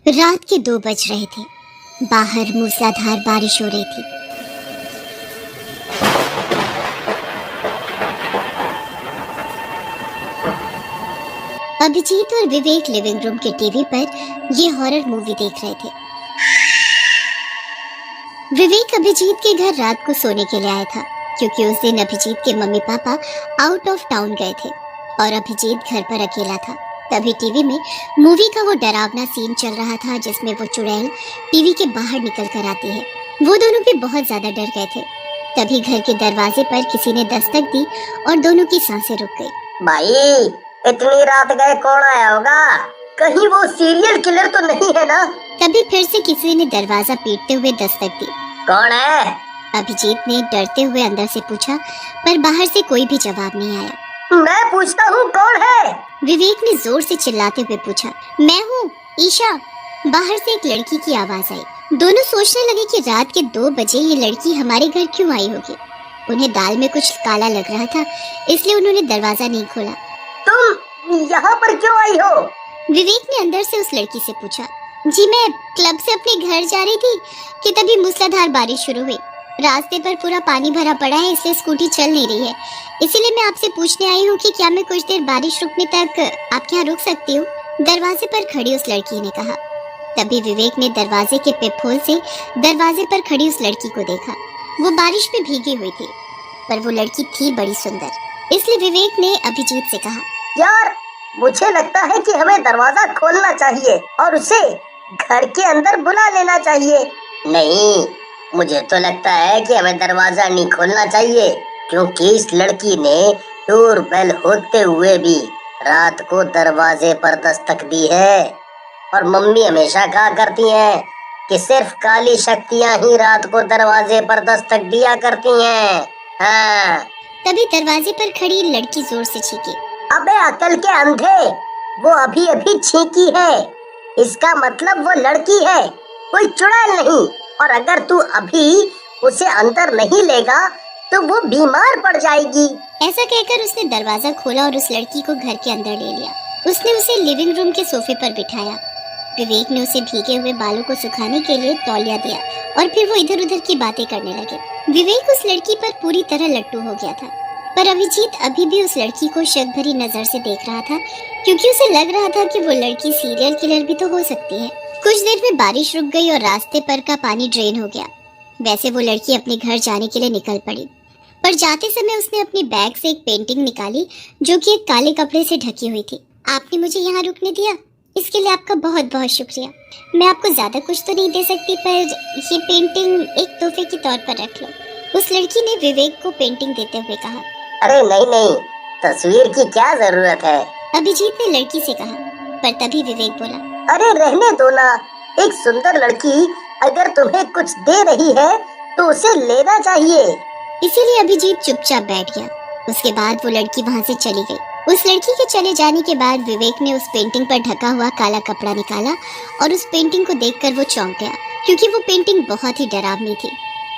रात के 2 बज रहे थे। बाहर मूसलाधार बारिश हो रही थी। अभिजीत और विवेक लिविंग रूम के टीवी पर ये हॉरर मूवी देख रहे थे। विवेक अभिजीत के घर रात को सोने के लिए आया था, क्योंकि उस दिन अभिजीत के mummy papa out of town गए थे और अभिजीत घर पर अकेला था। तभी टीवी में मूवी का वो डरावना सीन चल रहा था, जिसमें वो चुड़ैल टीवी के बाहर निकल कर आती है। वो दोनों भी बहुत ज्यादा डर गए थे। तभी घर के दरवाजे पर किसी ने दस्तक दी और दोनों की सांसें रुक गई। भाई, इतनी रात गए कौन आया होगा? कहीं वो सीरियल किलर तो नहीं है ना? तभी फिर से किसी ने दरवाजा पीटते हुए दस्तक दी। कौन है? अभिजीत ने डरते हुए अंदर से पूछा, पर बाहर से कोई भी जवाब नहीं आया। मैं पूछता हूँ, कौन है? विवेक ने जोर से चिल्लाते हुए पूछा। मैं हूँ, ईशा। बाहर से एक लड़की की आवाज आई। दोनों सोचने लगे कि रात के 2 बजे ये लड़की हमारे घर क्यों आई होगी। उन्हें दाल में कुछ काला लग रहा था, इसलिए उन्होंने दरवाजा नहीं खोला। तुम यहाँ पर क्यों आई हो? विवेक ने अंदर से उस लड़की से पूछा। जी, मैं क्लब से अपने घर जा रही थी कि तभी मूसलाधार बारिश शुरू हुई। रास्ते पर पूरा पानी भरा पड़ा है, इसलिए स्कूटी चल नहीं रही है। इसीलिए मैं आपसे पूछने आई हूँ कि क्या मैं कुछ देर बारिश रुकने तक आपके यहाँ रुक सकती हूँ? दरवाजे पर खड़ी उस लड़की ने कहा। तभी विवेक ने दरवाजे के पेपहोल से दरवाजे पर खड़ी उस लड़की को देखा। वो बारिश में भीगी हुई थी, पर वो लड़की थी बड़ी सुंदर। इसलिए विवेक ने अभिजीत से कहा, यार, मुझे लगता है कि हमें दरवाजा खोलना चाहिए और उसे घर के अंदर बुला लेना चाहिए। नहीं, मुझे तो लगता है कि हमें दरवाजा नहीं खोलना चाहिए, क्योंकि इस लड़की ने डोरबेल होते हुए भी रात को दरवाजे पर दस्तक दी है। और मम्मी हमेशा कहा करती हैं कि सिर्फ काली शक्तियां ही रात को दरवाजे पर दस्तक दिया करती हैं। हाँ। तभी दरवाजे पर खड़ी लड़की जोर से चीखी। अबे अकल के अंधे, वो अभी अभी चीखी है, इसका मतलब वो लड़की है, कोई चुड़ैल नहीं। और अगर तू अभी उसे अंदर नहीं लेगा तो वो बीमार पड़ जाएगी। ऐसा कहकर उसने दरवाजा खोला और उस लड़की को घर के अंदर ले लिया। उसने उसे लिविंग रूम के सोफे पर बिठाया। विवेक ने उसे भीगे हुए बालों को सुखाने के लिए तौलिया दिया और फिर वो इधर उधर की बातें करने लगे। विवेक उस लड़की पर पूरी तरह लट्टू हो गया था, पर अभिजीत अभी भी उस लड़की को शक भरी नजर से देख रहा था, क्योंकि उसे लग रहा था कि वो लड़की सीरियल किलर भी तो हो सकती है। कुछ देर में बारिश रुक गई और रास्ते पर का पानी ड्रेन हो गया। वैसे वो लड़की अपने घर जाने के लिए निकल पड़ी, पर जाते समय उसने अपने बैग से एक पेंटिंग निकाली, जो कि एक काले कपड़े से ढकी हुई थी। आपने मुझे यहाँ रुकने दिया, इसके लिए आपका बहुत बहुत शुक्रिया। मैं आपको ज्यादा कुछ तो नहीं दे सकती, पर ये पेंटिंग एक तोहफे के तौर पर रख लो। उस लड़की ने विवेक को पेंटिंग देते हुए कहा। अरे नहीं नहीं, तस्वीर की क्या जरूरत है? अभिजीत ने लड़की से कहा, पर तभी विवेक बोला, अरे रहने दो ना, एक सुंदर लड़की अगर तुम्हें कुछ दे रही है तो उसे लेना चाहिए। इसीलिए अभिजीत चुपचाप बैठ गया। उसके बाद वो लड़की वहाँ से चली गई। उस लड़की के चले जाने के बाद विवेक ने उस पेंटिंग पर ढका हुआ काला कपड़ा निकाला और उस पेंटिंग को देखकर वो चौंक गया, क्योंकि वो पेंटिंग बहुत ही डरावनी थी।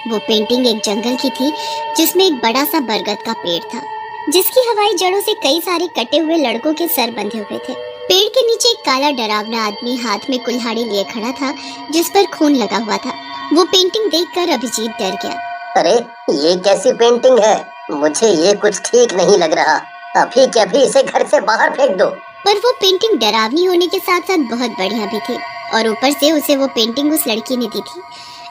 वो पेंटिंग एक जंगल की थी, जिसमें एक बड़ा सा बरगद का पेड़ था, जिसकी हवाई जड़ों से कई सारे कटे हुए लड़कों के सर बंधे हुए थे। पेड़ के नीचे एक काला डरावना आदमी हाथ में कुल्हाड़ी लिए खड़ा था, जिस पर खून लगा हुआ था। वो पेंटिंग देखकर अभिजीत डर गया। अरे ये कैसी पेंटिंग है? मुझे ये कुछ ठीक नहीं लग रहा। अभी के अभी इसे घर से बाहर फेंक दो। पर वो पेंटिंग डरावनी होने के साथ साथ बहुत बढ़िया भी थी, और ऊपर से उसे वो पेंटिंग उस लड़की ने दी थी,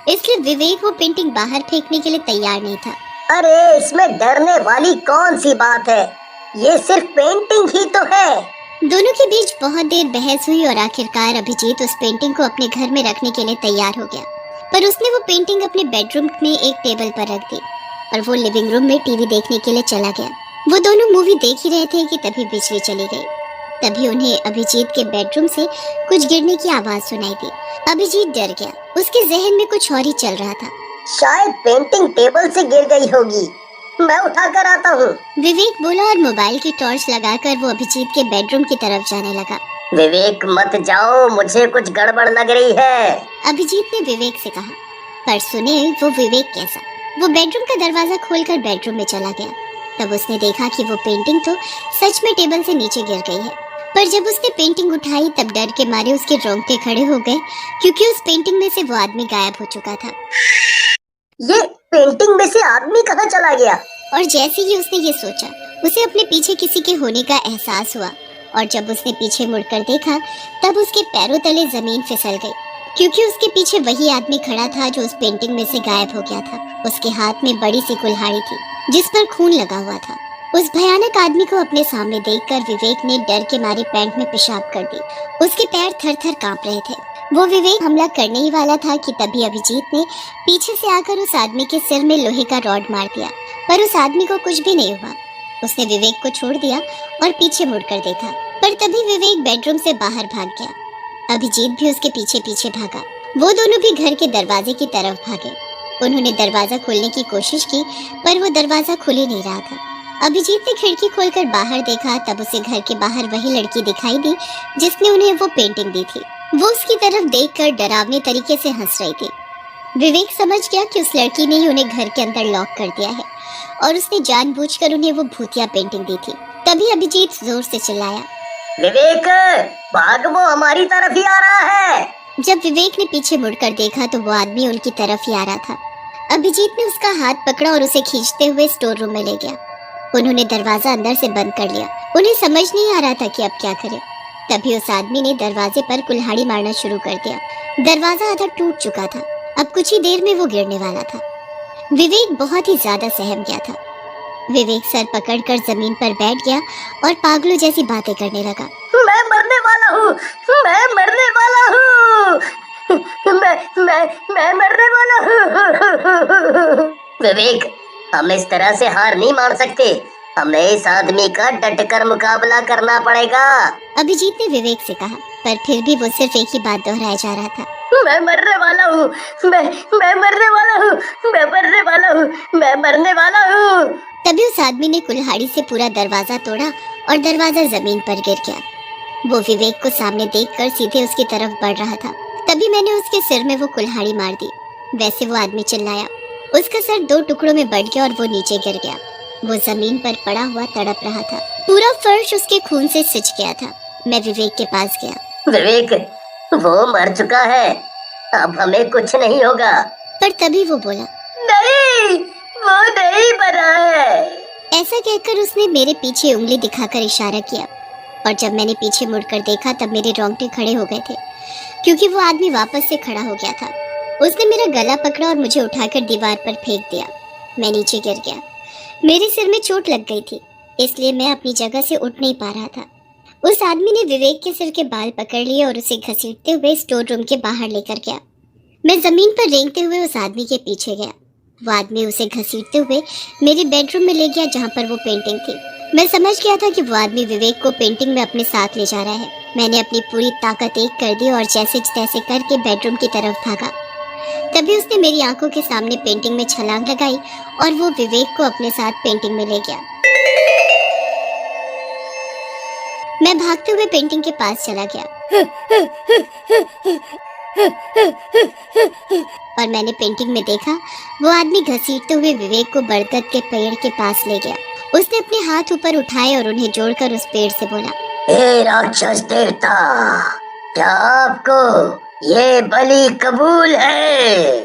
इसलिए विवेक वो पेंटिंग बाहर फेंकने के लिए तैयार नहीं था। अरे इसमें डरने वाली कौन सी बात है? ये सिर्फ पेंटिंग ही तो है। दोनों के बीच बहुत देर बहस हुई और आखिरकार अभिजीत उस पेंटिंग को अपने घर में रखने के लिए तैयार हो गया, पर उसने वो पेंटिंग अपने बेडरूम में एक टेबल पर रख दी और वो लिविंग रूम में टीवी देखने के लिए चला गया। वो दोनों मूवी देख ही रहे थे कि तभी बिजली चली गई। तभी उन्हें अभिजीत के बेडरूम से कुछ गिरने की आवाज सुनाई दी। अभिजीत डर गया, उसके जहन में कुछ और ही चल रहा था। शायद पेंटिंग टेबल से गिर गई होगी, मैं उठा कर आता हूँ। विवेक बोला और मोबाइल की टॉर्च लगाकर वो अभिजीत के बेडरूम की तरफ जाने लगा। विवेक मत जाओ, मुझे कुछ गड़बड़ लग रही है, अभिजीत ने विवेक से कहा। पर सुने वो विवेक कैसा। वो बेडरूम का दरवाजा खोलकर बेडरूम में चला गया। तब उसने देखा कि वो पेंटिंग तो सच में टेबल से नीचे गिर गई है। पर जब उसने पेंटिंग उठाई तब डर के मारे उसके रोंगटे खड़े हो गए, क्योंकि उस पेंटिंग में से वो आदमी गायब हो चुका था। ये पेंटिंग में से आदमी कहाँ चला गया? और जैसे ही उसने ये सोचा, उसे अपने पीछे किसी के होने का एहसास हुआ, और जब उसने पीछे मुड़कर देखा तब उसके पैरों तले जमीन फिसल गई, क्योंकि उसके पीछे वही आदमी खड़ा था जो उस पेंटिंग में से गायब हो गया था। उसके हाथ में बड़ी सी कुल्हाड़ी थी जिस पर खून लगा हुआ था। उस भयानक आदमी को अपने सामने देखकर विवेक ने डर के मारे पैंट में पेशाब कर दी। उसके पैर थर-थर कांप रहे थे। वो विवेक हमला करने ही वाला था कि तभी अभिजीत ने पीछे से आकर उस आदमी के सिर में लोहे का रॉड मार दिया, पर उस आदमी को कुछ भी नहीं हुआ। उसने विवेक को छोड़ दिया और पीछे मुड़कर देखा, पर तभी विवेक बेडरूम से बाहर भाग गया। अभिजीत भी उसके पीछे पीछे भागा। वो दोनों भी घर के दरवाजे की तरफ भागे। उन्होंने दरवाजा खोलने की कोशिश की, पर वो दरवाजा खुल ही नहीं रहा था। अभिजीत ने खिड़की खोलकर बाहर देखा, तब उसे घर के बाहर वही लड़की दिखाई दी जिसने उन्हें वो पेंटिंग दी थी। वो उसकी तरफ देखकर डरावने तरीके से हंस रही थी। विवेक समझ गया कि उस लड़की ने ही उन्हें घर के अंदर लॉक कर दिया है और उसने जानबूझकर उन्हें वो भूतिया पेंटिंग दी थी। तभी अभिजीत जोर से चिल्लाया, विवेक भाग, वो हमारी तरफ ही आ रहा है। जब विवेक ने पीछे मुड़कर देखा तो वो आदमी उनकी तरफ ही आ रहा था। अभिजीत ने उसका हाथ पकड़ा और उसे खींचते हुए स्टोर रूम में ले गया। उन्होंने दरवाजा अंदर से बंद कर लिया। उन्हें समझ नहीं आ रहा था कि अब क्या करें। तभी उस आदमी ने दरवाजे पर कुल्हाड़ी मारना शुरू कर दिया। दरवाजा आधा टूट चुका था। अब कुछ ही देर में वो गिरने वाला था। विवेक बहुत ही ज्यादा सहम गया था। विवेक सर पकड़कर जमीन पर बैठ गया और पागलों जैसी बातें करने लगा। मैं मरने वाला हूँ, मैं मरने वाला हूँ, मैं मरने वाला हूँ। विवेक, हम इस तरह से हार नहीं मान सकते। हमें इस आदमी का डटकर मुकाबला करना पड़ेगा। अभिजीत ने विवेक से कहा, पर फिर भी वो सिर्फ एक ही बात दोहराया जा रहा था। मैं मरने वाला हूँ, मैं मरने वाला हूँ, मैं मरने वाला हूँ, मैं मरने वाला हूँ। तभी उस आदमी ने कुल्हाड़ी से पूरा दरवाजा तोड़ा और दरवाजा जमीन पर गिर गया। वो विवेक को सामने देखकर सीधे उसकी तरफ बढ़ रहा था। तभी मैंने उसके सिर में वो कुल्हाड़ी मार दी। वैसे वो आदमी चिल्लाया। उसका सर 2 टुकड़ों में बढ़ गया और वो नीचे गिर गया। वो जमीन पर पड़ा हुआ तड़प रहा था। पूरा फर्श उसके खून से सिंच गया था। मैं विवेक के पास गया। विवेक, वो मर चुका है, अब हमें कुछ नहीं होगा। पर तभी वो बोला, नहीं, वो नहीं मरा है। ऐसा कहकर उसने मेरे पीछे उंगली दिखाकर इशारा किया, और जब मैंने पीछे मुड़कर देखा तब मेरे रोंगटे खड़े हो गए थे, क्योंकि वो आदमी वापस से खड़ा हो गया था। उसने मेरा गला पकड़ा और मुझे उठाकर दीवार पर फेंक दिया। मैं नीचे गिर गया। मेरे सिर में चोट लग गई थी, इसलिए मैं अपनी जगह से उठ नहीं पा रहा था। उस आदमी ने विवेक के सिर के बाल पकड़ लिए और उसे घसीटते हुए स्टोर रूम के बाहर लेकर गया। मैं जमीन पर रेंगते हुए उस आदमी के पीछे गया। वो आदमी उसे घसीटते हुए मेरे बेडरूम में ले गया, जहाँ पर वो पेंटिंग थी। मैं समझ गया था कि वो आदमी विवेक को पेंटिंग में अपने साथ ले जा रहा है। मैंने अपनी पूरी ताकत एक कर दी और जैसे तैसे करके बेडरूम की तरफ भागा। तभी उसने मेरी आंखों के सामने पेंटिंग में छलांग लगाई और वो विवेक को अपने साथ पेंटिंग में ले गया। मैं भागते हुए पेंटिंग के पास चला गया और मैंने पेंटिंग में देखा वो आदमी घसीटते हुए विवेक को बरगद के पेड़ के पास ले गया। उसने अपने हाथ ऊपर उठाए और उन्हें जोड़कर उस पेड़ से बोला, हे राक्षस देवता, क्या आपको ये बलि कबूल है?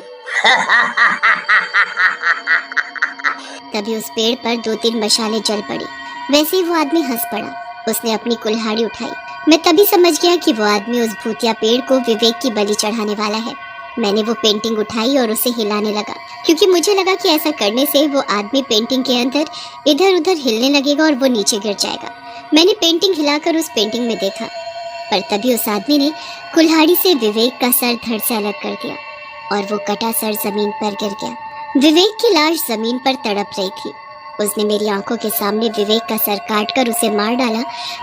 तभी उस पेड़ पर 2-3 मशालें जल पड़ी। वैसे ही वो आदमी हंस पड़ा। उसने अपनी कुल्हाड़ी उठाई। मैं तभी समझ गया कि वो आदमी उस भूतिया पेड़ को विवेक की बलि चढ़ाने वाला है। मैंने वो पेंटिंग उठाई और उसे हिलाने लगा, क्योंकि मुझे लगा कि ऐसा करने से वो आदमी पेंटिंग के अंदर इधर उधर हिलने लगेगा और वो नीचे गिर जाएगा। मैंने पेंटिंग हिलाकर उस पेंटिंग में देखा, पर तभी उस आदमी ने कुल्हाड़ी से विवेक का सर धड़ से अलग कर दिया और वो कटा सर जमीन पर गिर गया। विवेक की लाश जमीन पर तड़प रही थी। उसने मेरी आंखों के सामने विवेक का सर काटकर उसे मार डाला,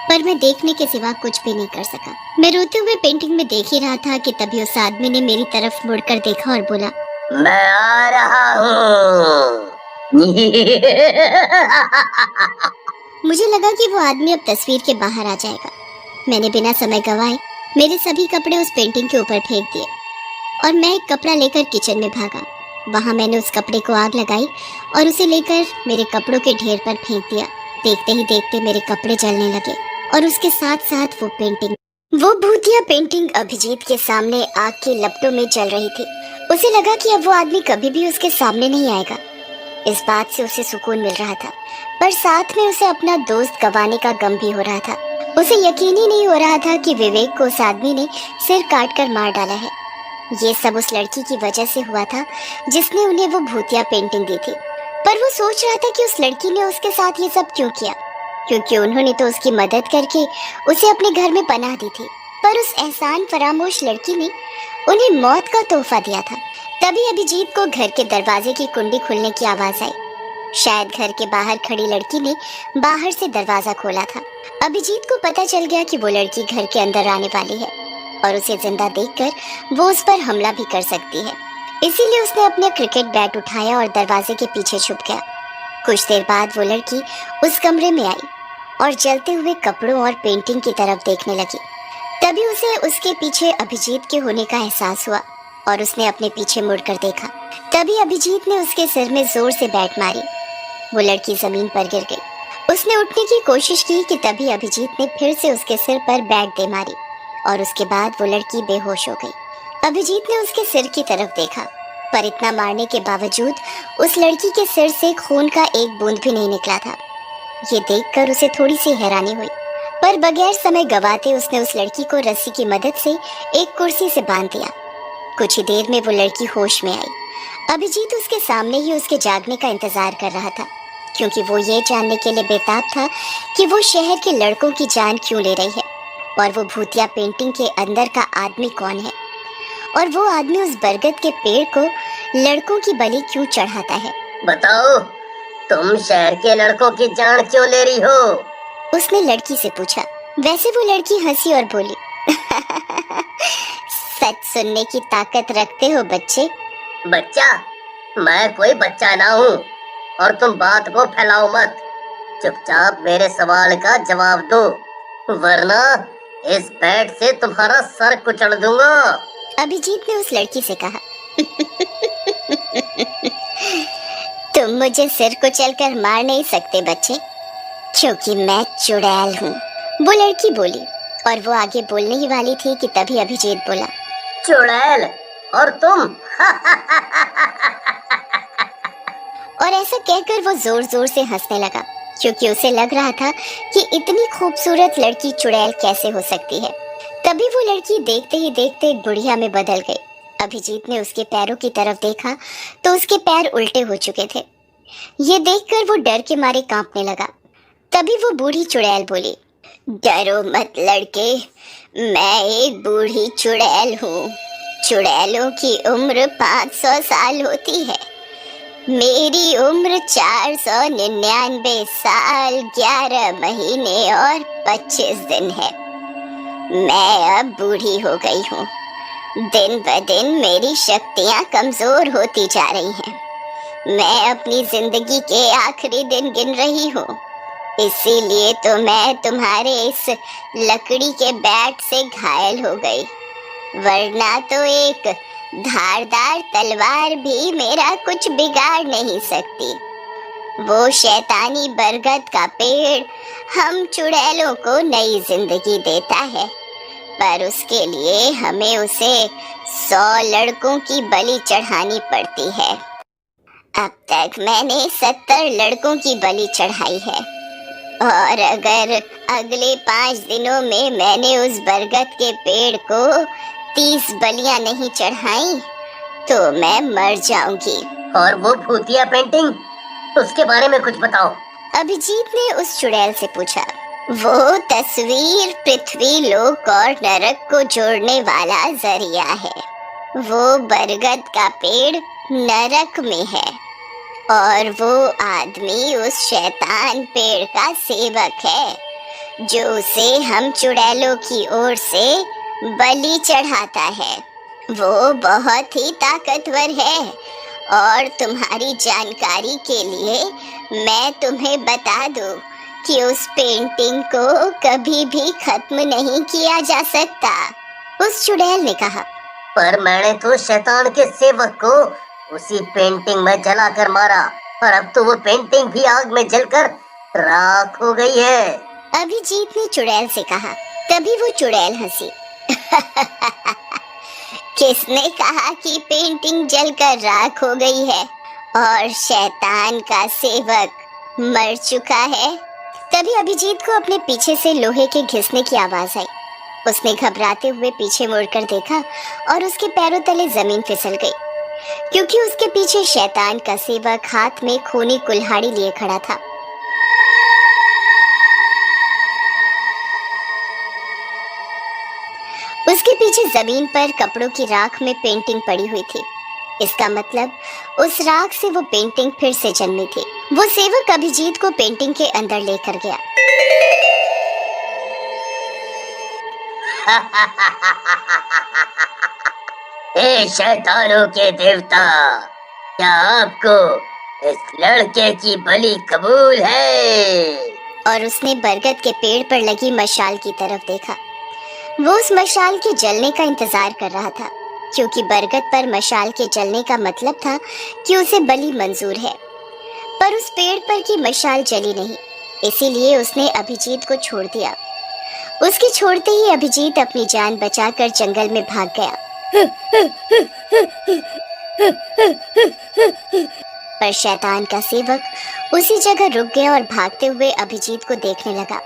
पर मैं देखने के सिवा कुछ भी नहीं कर सका। मैं रोते हुए पेंटिंग में देख ही रहा था कि तभी उस आदमी ने मेरी तरफ मुड़कर देखा और बोला, मैं आ रहा हूँ। मुझे लगा कि वो आदमी अब तस्वीर के बाहर आ जाएगा। मैंने बिना समय गवाए मेरे सभी कपड़े उस पेंटिंग के ऊपर फेंक दिए और मैं एक कपड़ा लेकर किचन में भागा। वहाँ मैंने उस कपड़े को आग लगाई और उसे लेकर मेरे कपड़ों के ढेर पर फेंक दिया। देखते ही देखते मेरे कपड़े जलने लगे। और उसके साथ साथ वो भूतिया पेंटिंग अभिजीत के सामने आग के लपटों में जल रही थी। उसे लगा कि अब वो आदमी कभी भी उसके सामने नहीं आएगा। इस बात से उसे सुकून मिल रहा था, पर साथ में उसे अपना दोस्त गंवाने का गम भी हो रहा था। उसे यकीन ही नहीं हो रहा था कि विवेक को उस आदमी ने सिर काट कर मार डाला है। ये सब उस लड़की की वजह से हुआ था जिसने उन्हें वो भूतिया पेंटिंग दी थी। पर वो सोच रहा था कि उस लड़की ने उसके साथ ये सब क्यों किया, क्योंकि उन्होंने तो उसकी मदद करके उसे अपने घर में पनाह दी थी। पर उस एहसान फरामोश लड़की ने उन्हें मौत का तोहफा दिया था। तभी अभिजीत को घर के दरवाजे की कुंडी खुलने की आवाज आई। शायद घर के बाहर खड़ी लड़की ने बाहर से दरवाजा खोला था। अभिजीत को पता चल गया कि वो लड़की घर के अंदर आने वाली है और उसे जिंदा देखकर वो उस पर हमला भी कर सकती है। इसीलिए उसने अपना क्रिकेट बैट उठाया और दरवाजे के पीछे छुप गया। कुछ देर बाद वो लड़की उस कमरे में आई और जलते हुए कपड़ों और पेंटिंग की तरफ देखने लगी। तभी उसे उसके पीछे अभिजीत के होने का एहसास हुआ और उसने अपने पीछे मुड़कर देखा। तभी अभिजीत ने उसके सिर में जोर से बैट मारी। वो लड़की जमीन पर गिर गई। उसने उठने की कोशिश की कि तभी अभिजीत ने फिर से उसके सिर पर बैट दे मारी और उसके बाद वो लड़की बेहोश हो गई। अभिजीत ने उसके सिर की तरफ देखा, पर इतना मारने के बावजूद उस लड़की के सिर से खून का एक बूंद भी नहीं निकला था। ये देखकर उसे थोड़ी सी हैरानी हुई, पर बगैर समय गवाते उसने उस लड़की को रस्सी की मदद से एक कुर्सी से बांध दिया। कुछ ही देर में वो लड़की होश में आई। अभिजीत उसके सामने ही उसके जागने का इंतजार कर रहा था, क्योंकि वो ये जानने के लिए बेताब था कि वो शहर के लड़कों की जान क्यों ले रही है और वो भूतिया पेंटिंग के अंदर का आदमी कौन है, और वो आदमी उस बरगद के पेड़ को लड़कों की बलि क्यों चढ़ाता है। बताओ, तुम शहर के लड़कों की जान क्यों ले रही हो? उसने लड़की से पूछा। वैसे वो लड़की हंसी और बोली, सच सुनने की ताकत रखते हो बच्चे। बच्चा? मैं कोई बच्चा ना हूँ, और तुम बात को फैलाओ मत। चुपचाप मेरे सवाल का जवाब दो, वरना इस बैट से तुम्हारा सर कुचल दूंगा। अभिजीत ने उस लड़की से कहा। तुम मुझे सिर कुचल कर मार नहीं सकते बच्चे, क्योंकि मैं चुड़ैल हूँ। वो लड़की बोली और वो आगे बोलने ही वाली थी कि तभी अभिजीत बोला, चुड़ैल? और तुम? और ऐसा कहकर वो जोर जोर से हंसने लगा, क्योंकि उसे लग रहा था कि इतनी खूबसूरत लड़की चुड़ैल कैसे हो सकती है। तभी वो लड़की देखते ही देखते एक बुढ़िया में बदल गई। अभिजीत ने उसके पैरों की तरफ देखा तो उसके पैर उल्टे हो चुके थे। ये देखकर वो डर के मारे कांपने लगा। तभी वो बूढ़ी चुड़ैल बोली, डरो मत लड़के, मैं एक बूढ़ी चुड़ैल हूँ। चुड़ैलों की उम्र 500 साल होती है। मेरी उम्र 499 साल 11 महीने और 25 दिन है। मैं अब बूढ़ी हो गई हूँ। दिन ब दिन मेरी शक्तियाँ कमजोर होती जा रही हैं। मैं अपनी जिंदगी के आखिरी दिन गिन रही हूँ। इसीलिए तो मैं तुम्हारे इस लकड़ी के बैट से घायल हो गई, वरना तो एक धारदार तलवार भी मेरा कुछ बिगाड़ नहीं सकती। वो शैतानी बरगद का पेड़ हम चुड़ैलों को नई जिंदगी देता है, पर उसके लिए हमें उसे 100 लड़कों की बलि चढ़ानी पड़ती है। अब तक मैंने 70 लड़कों की बलि चढ़ाई है, और अगर अगले 5 दिनों में मैंने उस बरगद के पेड़ को 30 बलियां नहीं चढ़ाई तो मैं मर जाऊंगी। और वो भूतिया पेंटिंग, उसके बारे में कुछ बताओ। अभिजीत ने उस चुड़ैल से पूछा। वो तस्वीर पृथ्वी, लोक और नरक को जोड़ने वाला जरिया है। वो बरगद का पेड़ नरक में है और वो आदमी उस शैतान पेड़ का सेवक है जो उसे हम चुड़ैलों की ओर से बलि चढ़ाता है। वो बहुत ही ताकतवर है, और तुम्हारी जानकारी के लिए मैं तुम्हें बता दूं कि उस पेंटिंग को कभी भी खत्म नहीं किया जा सकता। उस चुड़ैल ने कहा, पर मैंने तो शैतान के सेवक को उसी पेंटिंग में जलाकर मारा, और अब तो वो पेंटिंग भी आग में जलकर राख हो गई है। अभिजीत ने चुड़ैल से कहा। तभी वो चुड़ैल हंसी। किसने कहा कि पेंटिंग जलकर राख हो गई है और शैतान का सेवक मर चुका है? तभी अभिजीत को अपने पीछे से लोहे के घिसने की आवाज आई। उसने घबराते हुए पीछे मुड़कर देखा और उसके पैरों तले जमीन फिसल गई, क्योंकि उसके पीछे शैतान का सेवक हाथ में खूनी कुल्हाड़ी लिए खड़ा था। उसके पीछे जमीन पर कपड़ों की राख में पेंटिंग पड़ी हुई थी। इसका मतलब उस राख से वो पेंटिंग फिर से जन्मी थी। वो सेवक अभिजीत को पेंटिंग के अंदर लेकर गया। हे शैतानों के देवता, क्या आपको इस लड़के की बलि कबूल है? और उसने बरगद के पेड़ पर लगी मशाल की तरफ देखा। वो उस मशाल के जलने का इंतजार कर रहा था, क्योंकि बरगद पर मशाल के जलने का मतलब था कि उसे बलि मंजूर है। पर उस पेड़ पर की मशाल जली नहीं, इसीलिए उसने अभिजीत को छोड़ दिया। उसके छोड़ते ही अभिजीत अपनी जान बचाकर जंगल में भाग गया। पर शैतान का सेवक उसी जगह रुक गया और भागते हुए अभिजीत को देखने लगा।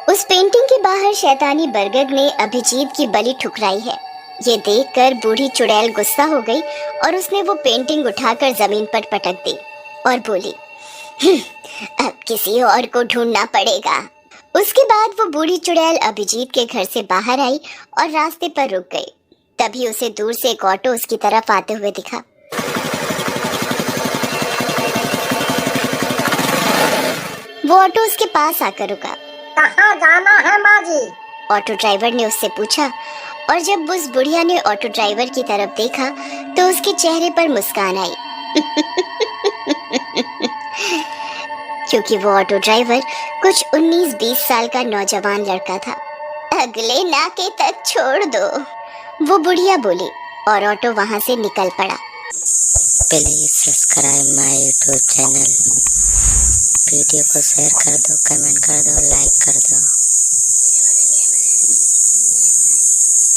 उस पेंटिंग के बाहर शैतानी बरगद ने अभिजीत की बलि ठुकराई है। ये देखकर बूढ़ी चुड़ैल गुस्सा हो गई और उसने वो पेंटिंग उठाकर जमीन पर पटक दी और बोली, अब किसी और को ढूंढना पड़ेगा। उसके बाद वो बूढ़ी चुड़ैल अभिजीत के घर से बाहर आई और रास्ते पर रुक गई। तभी उसे दूर से एक ऑटो उसकी तरफ आते हुए दिखा। वो ऑटो उसके पास आकर रुका। कहाँ जाना है माँ जी? ऑटो ड्राइवर ने उससे पूछा, और जब उस बुढ़िया ने ऑटो ड्राइवर की तरफ देखा तो उसके चेहरे पर मुस्कान आई। क्योंकि वो ऑटो ड्राइवर कुछ 19-20 साल का नौजवान लड़का था। अगले नाके तक छोड़ दो, वो बुढ़िया बोली, और ऑटो वहां से निकल पड़ा। Please subscribe my YouTube channel. Video को शेयर कर दो, कमेंट कर दो, लाइक कर दो।